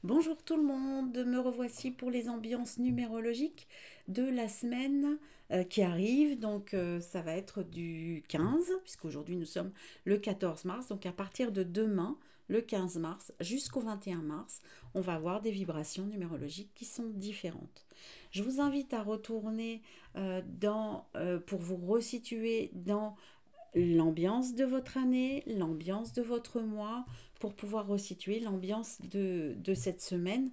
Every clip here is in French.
Bonjour tout le monde, me revoici pour les ambiances numérologiques de la semaine qui arrive. Donc ça va être du 15, puisqu'aujourd'hui nous sommes le 14 mars. Donc à partir de demain, le 15 mars, jusqu'au 21 mars, on va avoir des vibrations numérologiques qui sont différentes. Je vous invite à retourner pour vous resituer dans l'ambiance de votre année, l'ambiance de votre mois, pour pouvoir resituer l'ambiance de cette semaine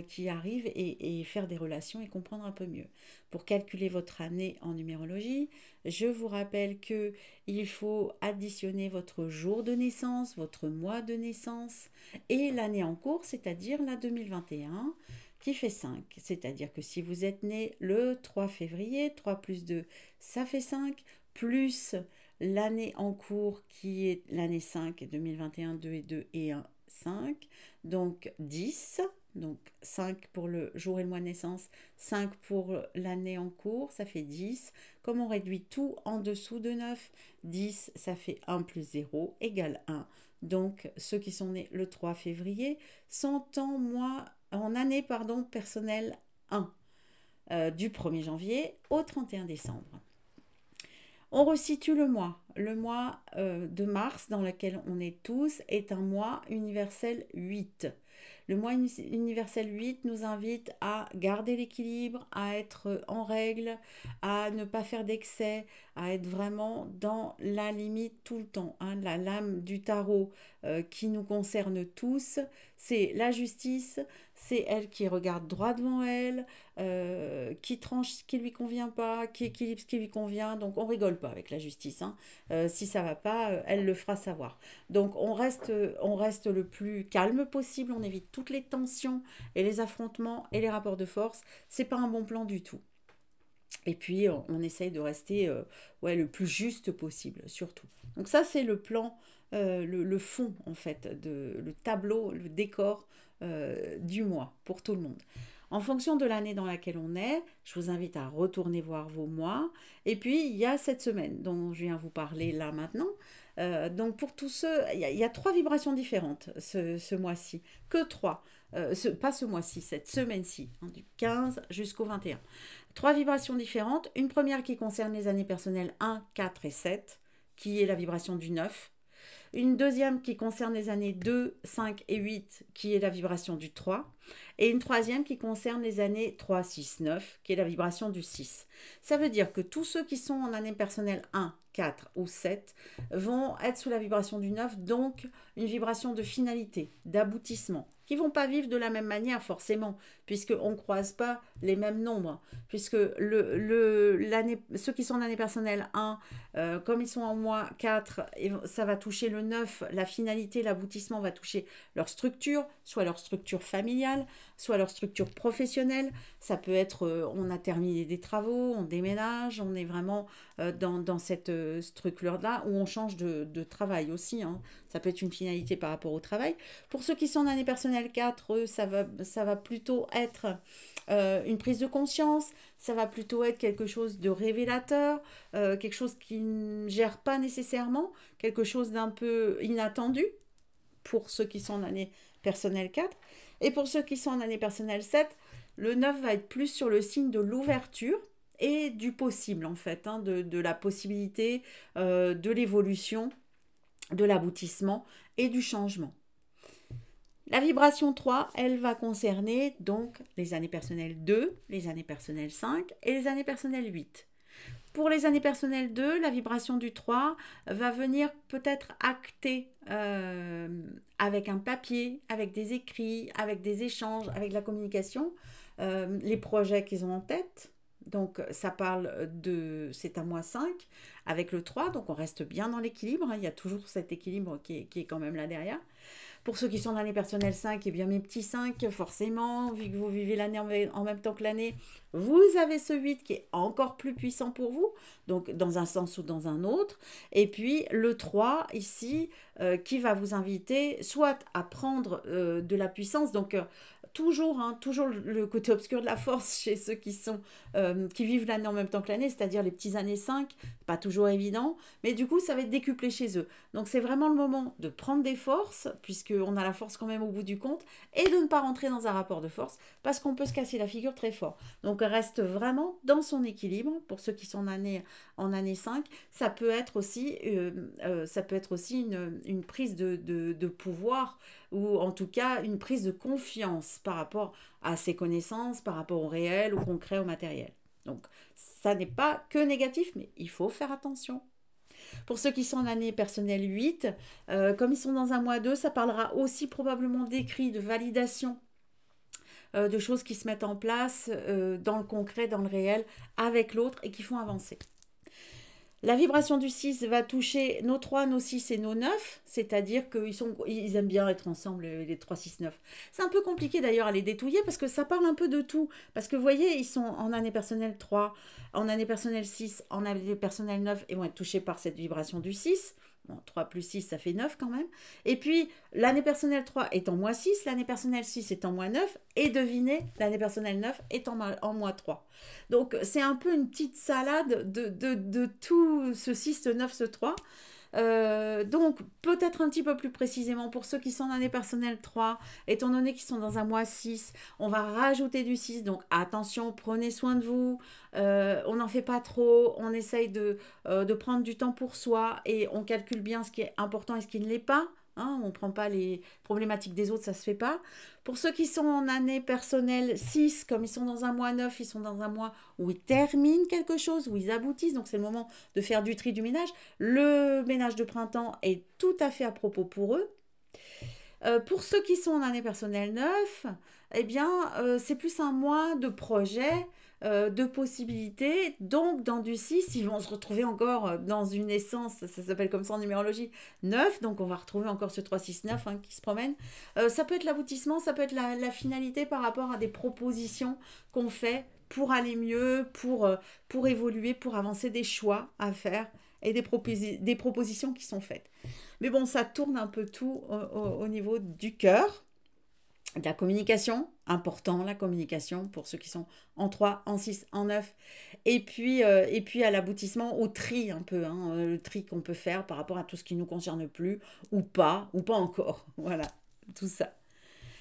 qui arrive et faire des relations et comprendre un peu mieux. Pour calculer votre année en numérologie, je vous rappelle que il faut additionner votre jour de naissance, votre mois de naissance et l'année en cours, c'est-à-dire la 2021 qui fait 5. C'est-à-dire que si vous êtes né le 3 février, 3 plus 2, ça fait 5, plus l'année en cours qui est l'année 5, 2021, 2 et 2 et 1, 5, donc 10, donc 5 pour le jour et le mois de naissance, 5 pour l'année en cours, ça fait 10. Comme on réduit tout en dessous de 9, 10, ça fait 1 plus 0 égale 1. Donc ceux qui sont nés le 3 février sont en année personnelle 1, du 1er janvier au 31 décembre. On resitue le mois. Le mois de mars dans lequel on est tous est un mois universel 8. Le mois universel 8 nous invite à garder l'équilibre, à être en règle, à ne pas faire d'excès, à être vraiment dans la limite tout le temps. La lame du tarot qui nous concerne tous, c'est la justice, c'est elle qui regarde droit devant elle, qui tranche ce qui lui convient pas, qui équilibre ce qui lui convient. Donc on rigole pas avec la justice. Si ça va pas, elle le fera savoir. Donc on reste le plus calme possible, on évite toutes les tensions et les affrontements et les rapports de force. C'est pas un bon plan du tout. Et puis on essaye de rester le plus juste possible, surtout. Donc ça c'est le plan, le fond en fait, le tableau, le décor du mois pour tout le monde. En fonction de l'année dans laquelle on est, je vous invite à retourner voir vos mois. Et puis, il y a cette semaine dont je viens vous parler là maintenant. Donc, pour tous ceux, il y a trois vibrations différentes ce mois-ci. Que trois. Pas ce mois-ci, cette semaine-ci, du 15 jusqu'au 21. Trois vibrations différentes. Une première qui concerne les années personnelles 1, 4 et 7, qui est la vibration du 9. Une deuxième qui concerne les années 2, 5 et 8, qui est la vibration du 3. Et une troisième qui concerne les années 3, 6, 9, qui est la vibration du 6. Ça veut dire que tous ceux qui sont en année personnelle 1, 4 ou 7 vont être sous la vibration du 9, donc une vibration de finalité, d'aboutissement, qui ne vont pas vivre de la même manière forcément, puisqu'on ne croise pas les mêmes nombres, puisque ceux qui sont en année personnelle 1, comme ils sont en mois 4, ça va toucher le 9, la finalité, l'aboutissement va toucher leur structure, soit leur structure familiale, soit leur structure professionnelle. Ça peut être, on a terminé des travaux, on déménage, on est vraiment dans cette structure-là, où on change de travail aussi. Ça peut être une finalité par rapport au travail. Pour ceux qui sont en année personnelle 4, eux, ça va plutôt être une prise de conscience, ça va plutôt être quelque chose de révélateur, quelque chose qui ne gère pas nécessairement, quelque chose d'un peu inattendu pour ceux qui sont en année personnelle 4. Et pour ceux qui sont en année personnelle 7, le 9 va être plus sur le signe de l'ouverture et du possible en fait, de la possibilité, de l'évolution, de l'aboutissement et du changement. La vibration 3, elle va concerner donc les années personnelles 2, les années personnelles 5 et les années personnelles 8. Pour les années personnelles 2, la vibration du 3 va venir peut-être acter avec un papier, avec des écrits, avec des échanges, avec la communication, les projets qu'ils ont en tête. Donc ça parle c'est un mois 5 avec le 3, donc on reste bien dans l'équilibre, il y a toujours cet équilibre qui est quand même là derrière. Pour ceux qui sont dans l'année personnelle 5, et bien mes petits 5, forcément, vu que vous vivez l'année en même temps que l'année, vous avez ce 8 qui est encore plus puissant pour vous, donc dans un sens ou dans un autre. Et puis le 3 ici, qui va vous inviter soit à prendre de la puissance, donc toujours, hein, toujours le côté obscur de la force chez ceux qui vivent l'année en même temps que l'année, c'est-à-dire les petits années 5, pas toujours évident, mais du coup, ça va être décuplé chez eux. Donc, c'est vraiment le moment de prendre des forces, puisqu'on a la force quand même au bout du compte, et de ne pas rentrer dans un rapport de force, parce qu'on peut se casser la figure très fort. Donc, reste vraiment dans son équilibre, pour ceux qui sont en année 5, ça peut être aussi, une prise de pouvoir, ou en tout cas une prise de confiance par rapport à ses connaissances, par rapport au réel, au concret, au matériel. Donc, ça n'est pas que négatif, mais il faut faire attention. Pour ceux qui sont en année personnelle 8, comme ils sont dans un mois 2, ça parlera aussi probablement d'écrits, de validation, de choses qui se mettent en place dans le concret, dans le réel, avec l'autre et qui font avancer. La vibration du 6 va toucher nos 3, nos 6 et nos 9, c'est-à-dire qu'ils aiment bien être ensemble, les 3, 6, 9. C'est un peu compliqué d'ailleurs à les détouiller parce que ça parle un peu de tout. Parce que vous voyez, ils sont en année personnelle 3, en année personnelle 6, en année personnelle 9 et vont être touchés par cette vibration du 6. Bon, 3 plus 6, ça fait 9 quand même. Et puis, l'année personnelle 3 est en mois 6, l'année personnelle 6 est en mois 9, et devinez, l'année personnelle 9 est en mois 3. Donc, c'est un peu une petite salade de tout ce 6, ce 9, ce 3. Donc, peut-être un petit peu plus précisément pour ceux qui sont en année personnelle 3, étant donné qu'ils sont dans un mois 6, on va rajouter du 6, donc attention, prenez soin de vous, on n'en fait pas trop, on essaye de prendre du temps pour soi et on calcule bien ce qui est important et ce qui ne l'est pas. Hein, on ne prend pas les problématiques des autres, ça ne se fait pas. Pour ceux qui sont en année personnelle 6, comme ils sont dans un mois 9, ils sont dans un mois où ils terminent quelque chose, où ils aboutissent, donc c'est le moment de faire du tri, du ménage. Le ménage de printemps est tout à fait à propos pour eux. Pour ceux qui sont en année personnelle 9, eh bien, c'est plus un mois de projet, de possibilités. Donc, dans du 6, ils vont se retrouver encore dans une essence, ça s'appelle comme ça en numérologie, 9. Donc, on va retrouver encore ce 3, 6, 9 hein, qui se promène. Ça peut être l'aboutissement, ça peut être la finalité par rapport à des propositions qu'on fait pour aller mieux, pour évoluer, pour avancer, des choix à faire et des propositions qui sont faites. Mais bon, ça tourne un peu tout au niveau du cœur, de la communication, important la communication pour ceux qui sont en 3, en 6, en 9, et puis à l'aboutissement, au tri un peu, hein, le tri qu'on peut faire par rapport à tout ce qui ne nous concerne plus, ou pas encore, voilà, tout ça.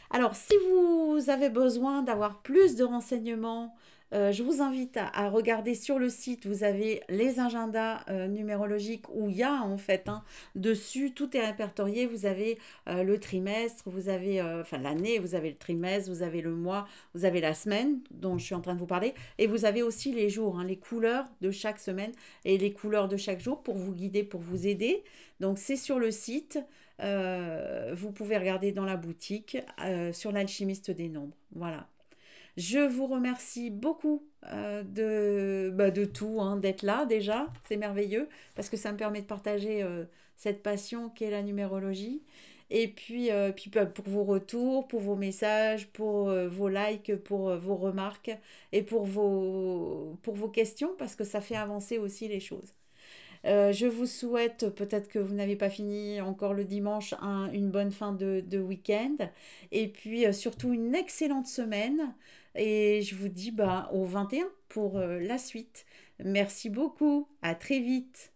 Alors, si vous avez besoin d'avoir plus de renseignements, je vous invite à regarder sur le site, vous avez les agendas numérologiques où il y a en fait, hein, dessus, tout est répertorié, vous avez le trimestre, vous avez l'année, vous avez le trimestre, vous avez le mois, vous avez la semaine dont je suis en train de vous parler, et vous avez aussi les jours, hein, les couleurs de chaque semaine et les couleurs de chaque jour pour vous guider, pour vous aider. Donc c'est sur le site. Vous pouvez regarder dans la boutique sur l'alchimiste des nombres. Voilà. Je vous remercie beaucoup de tout, hein, d'être là déjà. C'est merveilleux parce que ça me permet de partager cette passion qu'est la numérologie. Et puis, pour vos retours, pour vos messages, pour vos likes, pour vos remarques et pour vos questions parce que ça fait avancer aussi les choses. Je vous souhaite, peut-être que vous n'avez pas fini encore le dimanche, une bonne fin de week-end. Et puis surtout une excellente semaine. Et je vous dis au 21 pour la suite. Merci beaucoup. À très vite.